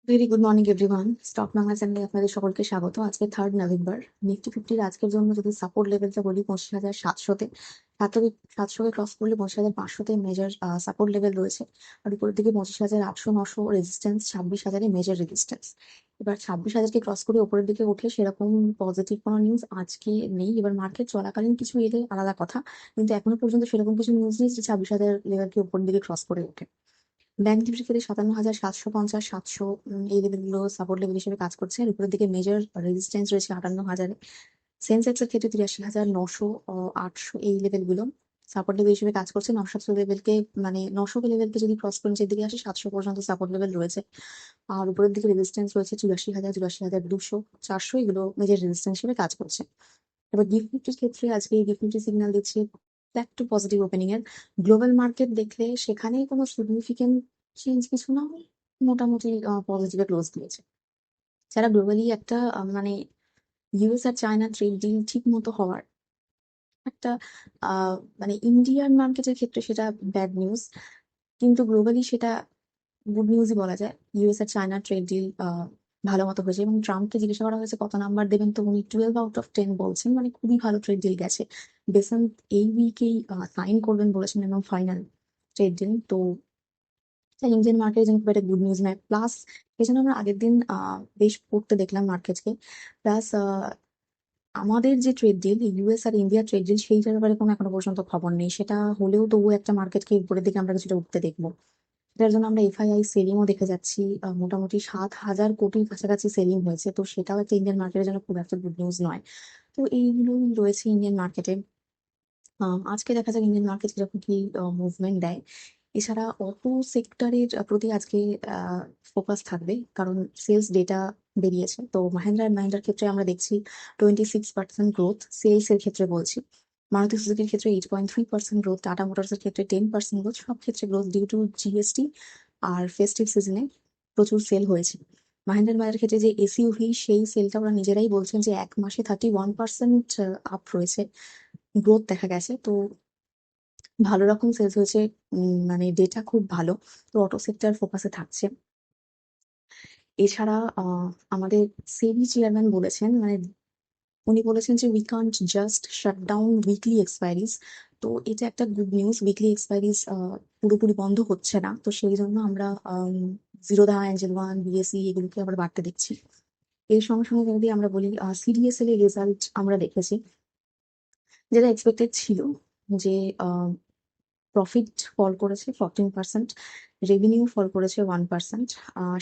Very good morning everyone. Stock Bangla চ্যানেলে আপনাদের সকলকে স্বাগত। আজকে 3 নভেম্বর। নিফটি ফিফটির আজকের জন্য যদি সাপোর্ট লেভেলটা বলি 25,700-তে, 700-কে ক্রস করলে 25,500-তে মেজর সাপোর্ট লেভেল রয়েছে। আর উপরের দিকে 25,800-900 রেজিস্ট্যান্স, 26,000-এ মেজর রেজিস্ট্যান্স। এবার 26,000-কে ক্রস করে উপরের দিকে উঠে সেরকম পজিটিভ কোনো নিউজ আজকে নেই। এবার মার্কেট চলাকালীন কিছু এলে আলাদা কথা, কিন্তু এখনো পর্যন্ত সেরকম কিছু নিউজ নেই যে 26,000 লেভেলকে উপরের দিকে ক্রস করে ওঠে। ব্যাংক নিফটির ক্ষেত্রে 57,750-700 এই লেভেলগুলো সাপোর্ট লেভেল হিসেবে কাজ করছে। আর উপরের দিকে মেজর রেজিস্ট্যান্স রয়েছে 58,000-এ। সেন্সেক্স এর ক্ষেত্রে 83,900-800 এই লেভেলগুলো সাপোর্ট লেভেল হিসেবে কাজ করছে। 900 লেভেলকে মানে 900 লেভেলকে যদি ক্রস করে নিচের দিকে আসে 700 পর্যন্ত সাপোর্ট লেভেল রয়েছে। আর উপরের দিকে রেজিস্ট্যান্স রয়েছে 84,000, 84,200, 400, এগুলো মেজর রেজিস্ট্যান্স হিসেবে কাজ করছে। এবার গিফট নিফটির ক্ষেত্রে আজকে গিফট নিফটি সিগন্যাল দিচ্ছে ব্যাক টু পজিটিভ ওপেনিং এর। গ্লোবাল মার্কেট দেখলে সেখানে কোনো সিগনিফিকেন্ট চেঞ্জ কিছু না, মোটামুটি পজিটিভে ক্লোজ দিয়েছে। যারা গ্লোবালি একটা মানে ইউএস আর চায়না ট্রেড ডিল ঠিক মতো হওয়ার একটা মানে ইন্ডিয়ান মার্কেটের ক্ষেত্রে সেটা ব্যাড নিউজ, কিন্তু গ্লোবালি সেটা গুড নিউজই বলা যায়। ইউএস আর চায়না ট্রেড ডিল ভালো মতো হয়েছে এবং ট্রাম্পকে জিজ্ঞাসা করা হয়েছে কত নাম্বার দেবেন, তো উনি 12 আউট অফ 10 বলছেন, মানে খুবই ভালো ট্রেড ডিল গেছে। বেসন্ত এই উইকেই সাইন করবেন বলেছেন এবং ফাইনাল ট্রেড ডিল। তো ইন্ডিয়ান মার্কেটের জন্য খুব একটা গুড নিউজ নয়। প্লাস এই জন্য আমরা আগের দিন বেশ পড়তে দেখলাম মার্কেটকে। প্লাস আমাদের যে ট্রেড ডিল, ইউএস আর ইন্ডিয়া ট্রেড ডিল, সেইটার ব্যাপারে কোনো এখনো পর্যন্ত খবর নেই। সেটা হলেও তবুও একটা মার্কেটকে উপরের দিকে আমরা কিছুটা উঠতে দেখবো। এটার জন্য আমরা এফআইআই সেলিংও দেখে যাচ্ছি। মোটামুটি 7,000 কোটির কাছাকাছি সেলিং হয়েছে, তো সেটাও একটা ইন্ডিয়ান মার্কেটের জন্য খুব একটা গুড নিউজ নয়। তো এইগুলোই রয়েছে ইন্ডিয়ান মার্কেটে। আজকে দেখা যাক ইন্ডিয়ান মার্কেট কিরকম কি মুভমেন্ট দেয়। এছাড়া অটো সেক্টরের প্রতি আজকে ফোকাস থাকবে, কারণ সেলস ডেটা বেরিয়েছে। তো মাহিন্দ্রা অ্যান্ড মাহিন্দ্রার ক্ষেত্রে আমরা দেখছি 26% গ্রোথ সেলস এর ক্ষেত্রে বলছি। মারুতি সুজুকির ক্ষেত্রে 8.3% গ্রোথ, টাটা মোটরসের ক্ষেত্রে 10% গ্রোথ। সব ক্ষেত্রে গ্রোথ ডিউ টু জিএসটি আর ফেস্টিভ সিজনে প্রচুর সেল হয়েছে। মাহিন্দ্রা অ্যান্ড মাহিন্দ্রার ক্ষেত্রে যে এসইউভি, সেই সেলটা ওরা নিজেরাই বলছেন যে এক মাসে 31% আপ রয়েছে, গ্রোথ দেখা গেছে। তো ভালো রকম সেলস হয়েছে। মানে ডেটা খুব ভালো। তো অটো সেক্টর ফোকাসে থাকছে। এছাড়া আমাদের সেবি চেয়ারম্যান বলেছেন, মানে উনি বলেছেন যে we can't just shut down weekly expiries. তো এটা একটা গুড নিউজ। উইকলি এক্সপায়ারিজ পুরোপুরি বন্ধ হচ্ছে না, তো সেই জন্য আমরা জিরোধা, অ্যাঞ্জেল ওয়ান, বিএসই এগুলোকে আবার বাড়তে দেখছি। এর সঙ্গে সঙ্গে যদি আমরা বলি সিডিএসএল এর রেজাল্ট আমরা দেখেছি, যেটা এক্সপেক্টেড ছিল যে প্রফিট ফল করেছে 14%, রেভিনিউ ফল করেছে 1%।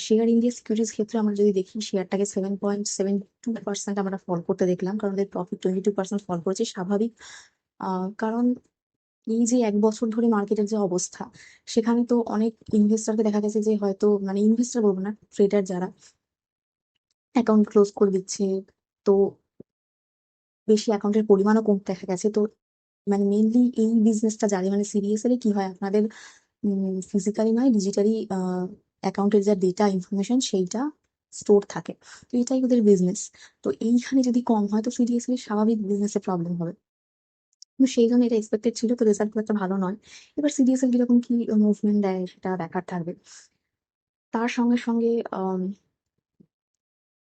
শেয়ার ইন্ডিয়া সিকিউরিটিজ ক্ষেত্রে আমরা যদি দেখি, শেয়ারটাকে 7.72% আমরা ফল করতে দেখলাম, কারণ ওদের প্রফিট 22% ফল করেছে। স্বাভাবিক, কারণ এই যে 1 বছর ধরে মার্কেটের যে অবস্থা, সেখানে তো অনেক ইনভেস্টরকে দেখা গেছে যে হয়তো মানে ইনভেস্টর বলবো না, ট্রেডার যারা অ্যাকাউন্ট ক্লোজ করে দিচ্ছে। তো বেশি অ্যাকাউন্টের পরিমাণও কমতে দেখা গেছে। তো মানে মেইনলি এই বিজনেসটা যাদের মানে সিরিয়াসলি কি হয়, আপনাদের ফিজিক্যালি নয় ডিজিটালি অ্যাকাউন্টের যা ডেটা ইনফরমেশন সেইটা স্টোর থাকে। তো এটাই ওদের বিজনেস। তো এইখানে যদি কম হয় তো সিরিয়াসলি স্বাভাবিক বিজনেসে প্রবলেম হবে। কিন্তু সেই জন্য এটা এক্সপেক্টেড ছিল, তো রেজাল্ট খুব একটা ভালো নয়। এবার সিরিয়াসলি কিরকম কি মুভমেন্ট দেয় সেটা দেখার থাকবে। তার সঙ্গে সঙ্গে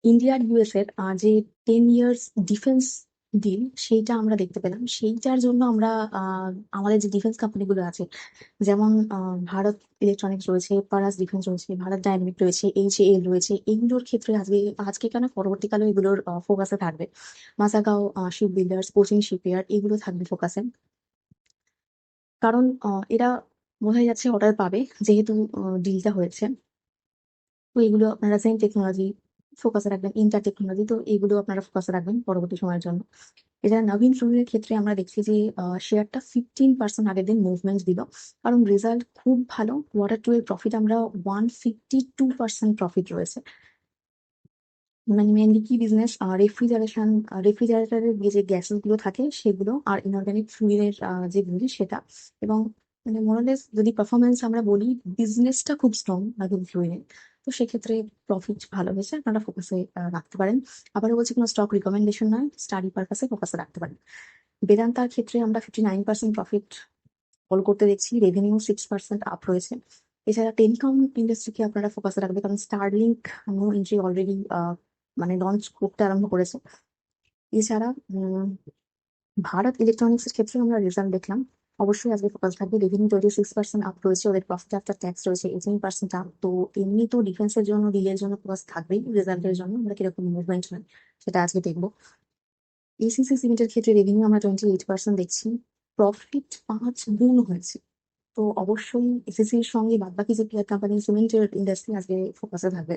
ইন্ডিয়া আর ইউএস এর যে 10 ইয়ার্স ডিফেন্স ডিল, সেইটা আমরা দেখতে পেলাম। সেইটার জন্য আমরা আমাদের যে ডিফেন্স কোম্পানিগুলো আছে, যেমন ভারত ইলেকট্রনিক্স রয়েছে, পারাস ডিফেন্স রয়েছে, ভারত ডায়নামিক রয়েছে, এইচএএল রয়েছে, এইগুলোর ক্ষেত্রে আজকে আজকে কেন পরবর্তীকালে এগুলোর ফোকাসে থাকবে। মাসাগাও শিপ বিল্ডার্স, কোচিং শিপইয়ার্ড, এগুলো থাকবে ফোকাসে। কারণ এরা বোঝাই যাচ্ছে অর্ডার পাবে, যেহেতু ডিলটা হয়েছে। তো এগুলো আপনারা সেম টেকনোলজি ফোকাসে রাখবেন, ইন্টার টেকনোলজি, তো এগুলো আপনারা ফোকাসে রাখবেন পরবর্তী সময়ের জন্য। এছাড়া নবীন ফ্লুইডের ক্ষেত্রে আমরা দেখছি যে শেয়ারটা 15% আগের দিন মুভমেন্ট দিল, কারণ রেজাল্ট খুব ভালো। কোয়ার্টার 2 এর প্রফিট আমরা 152% প্রফিট রয়েছে। মানে মেনলি কি বিজনেস, রেফ্রিজারেটরের যে গ্যাসেস গুলো থাকে সেগুলো, আর ইনঅর্গানিক ফ্লুইডের যে বিজনেস সেটা। এবং মানে মোরালেস যদি পারফরমেন্স আমরা বলি, বিজনেসটা খুব স্ট্রং নবীন ফ্লুইডের। তো সেক্ষেত্রে প্রফিট ভালো হয়েছে, আপনারা ফোকাসে রাখতে পারেন। আবারও বলছি, কোনো স্টক রিকমেন্ডেশন নয়, স্টাডি পারপাসে ফোকাসে রাখতে পারেন। বেদান্তার ক্ষেত্রে আমরা 59% প্রফিট ফল করতে দেখছি, রেভিনিউ 6% আপ রয়েছে। এছাড়া টেলিকম ইন্ডাস্ট্রিকে আপনারা ফোকাসে রাখবে, কারণ স্টারলিংক নো এন্ট্রি অলরেডি মানে লঞ্চ করতে আরম্ভ করেছে। এছাড়া ভারত ইলেকট্রনিক্স এর ক্ষেত্রে আমরা রেজাল্ট দেখলাম, অবশ্যই আজকে ফোকাস থাকবে। রেভিনিউ 26% আপ রয়েছে, ওদের প্রফিট আফটার ট্যাক্স রয়েছে 18% আপ। তো এমনি তো ডিফেন্সের জন্য, ডিলের জন্য ফোকাস থাকবেই, রেজাল্টের জন্য আমরা কিরকম মুভমেন্ট হয় সেটা আজকে দেখবো। এসিসি সিমেন্টের ক্ষেত্রে রেভিনিউ আমরা 28% দেখছি, প্রফিট 5 গুণ হয়েছে। তো অবশ্যই এসএসসি এর সঙ্গে বাদবাকি যে পেয়ার কোম্পানি সিমেন্টের ইন্ডাস্ট্রি আজকে ফোকাসে থাকবে।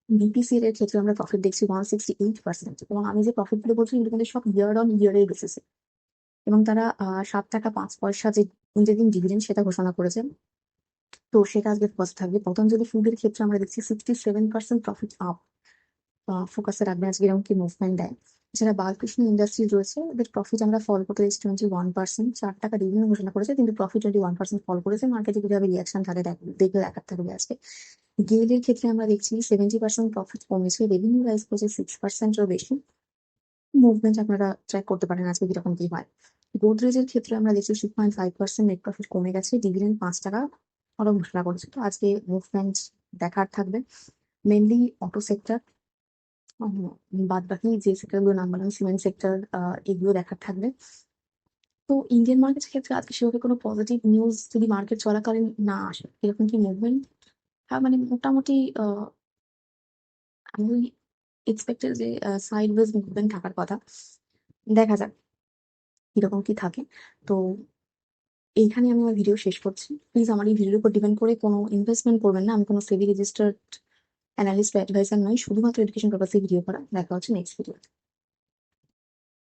বিপিসিএল এর ক্ষেত্রে আমরা প্রফিট দেখছি 168%, এবং আমি যে প্রফিট গুলো বলছি এগুলো কিন্তু সব ইয়ার অন ইয়ারের বেসিসে। এবং তারা 7 টাকা 5 পয়সা যে ইন্টারিম ডিভিডেন্ড সেটা ঘোষণা করেছেন, তো সেটা আজকে ফোকাস থাকবে। পতঞ্জলি ফুডের ক্ষেত্রে আমরা দেখছি 67% প্রফিট আপ, ফোকাসে রাখবে আজকে এরকম কি মুভমেন্ট দেয়। এছাড়া বালকৃষ্ণ ইন্ডাস্ট্রি রয়েছে, ওদের প্রফিট আমরা ফল করতে দেখছি 21%, 4 টাকা ডিভিডেন্ড ঘোষণা করেছে কিন্তু প্রফিট 21% ফল করেছে। মার্কেটে কিভাবে রিয়াকশন থাকে দেখবে দেখার থাকবে আজকে। গেইলের ক্ষেত্রে আমরা দেখছি 70% প্রফিট কমেছে, রেভিনিউ রাইজ করেছে 6%-এরও বেশি। মুভমেন্ট আপনারা ট্র্যাক করতে পারেন আজকে কিরকম কি হয়। গোদরেজের ক্ষেত্রে আমরা দেখছি 6.5% নেট প্রফিট কমে গেছে, ডিভিডেন্ড 5 টাকা আরো ঘোষণা করেছে। তো আজকে মুভমেন্ট দেখার থাকবে মেনলি অটো সেক্টর, বাদ বাকি যে সেক্টর গুলো নাম বললাম সিমেন্ট সেক্টর, এগুলো দেখার থাকবে। তো ইন্ডিয়ান মার্কেটের ক্ষেত্রে আজকে সেভাবে কোনো পজিটিভ নিউজ যদি মার্কেট চলাকালীন না আসে, এরকম কি মুভমেন্ট, হ্যাঁ মানে মোটামুটি আমি এক্সপেক্টেড যে সাইড ওয়েজ মুভমেন্ট থাকার কথা। দেখা যাক কিরকম কি থাকে। তো এইখানে আমি আমার ভিডিও শেষ করছি। প্লিজ আমার এই ভিডিওর উপর ডিপেন্ড করে কোনো ইনভেস্টমেন্ট করবেন না, আমি কোনো সেবি রেজিস্টার্ড অ্যানালিস্ট বা অ্যাডভাইসার নই, শুধুমাত্র এডুকেশন পারপাসে ভিডিও করা। দেখা হচ্ছে নেক্সট ভিডিও।